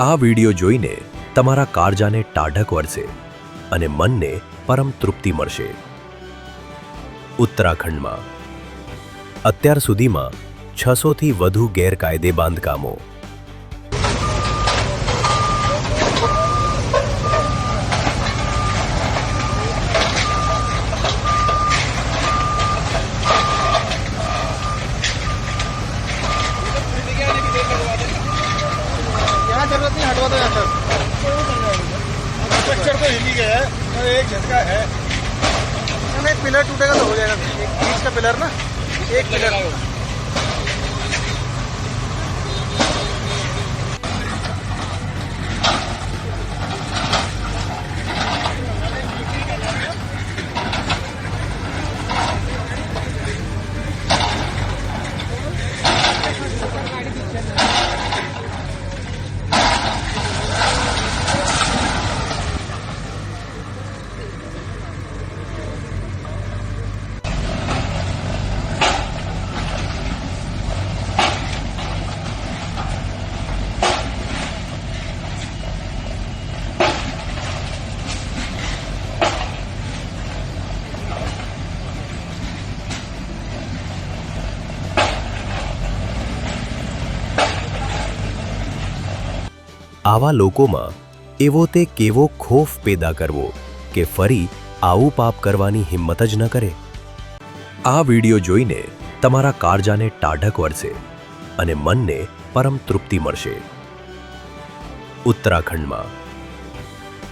આ વિડિયો જોઈને તમારા કાળજાને ટાઢક વળશે અને મનને પરમ તૃપ્તિ મળશે। ઉત્તરાખંડમાં અત્યાર સુધીમાં 600થી વધુ ગેરકાયદે બાંધકામો। जरूरत नहीं, हटवा दो यहाँ तक। स्ट्रक्चर तो हिल ही गया है और एक झटका है ना, एक पिलर टूटेगा तो हो जाएगा। एक बीच का पिलर ना, एक पिलर આવા લોકોમાં એવો તે કેવો ખોફ પેદા કરવો કે ફરી આવું પાપ કરવાની હિંમત જ ન કરે। આ વિડિયો જોઈને તમારા કાળજાને ટાઢક વળશે અને મનને પરમ તૃપ્તિ મળશે। ઉત્તરાખંડમાં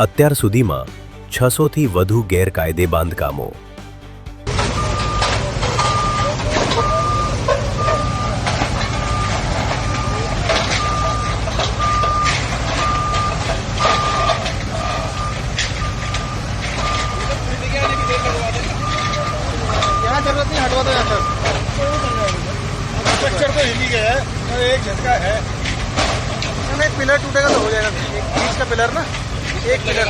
અત્યાર સુધીમાં 600થી વધુ ગેરકાયદે બાંધકામો। यहाँ जरूरत नहीं, हटवा दो यहाँ तक। स्ट्रक्चर तो हिल ही गया है और एक झटका है ना, एक पिलर टूटेगा तो हो जाएगा। एक बीच का पिलर ना, एक पिलर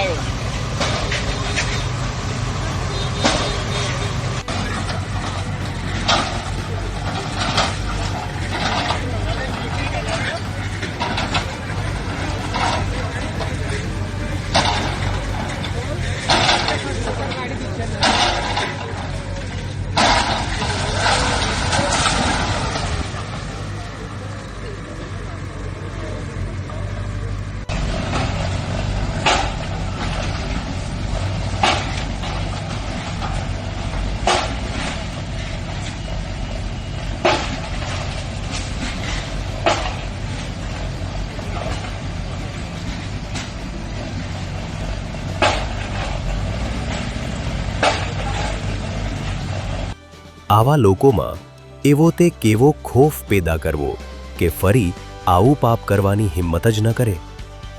આવા લોકોમાં એવો તે કેવો ખોફ પેદા કરવો કે ફરી આવું પાપ કરવાની હિંમત જ ન કરે।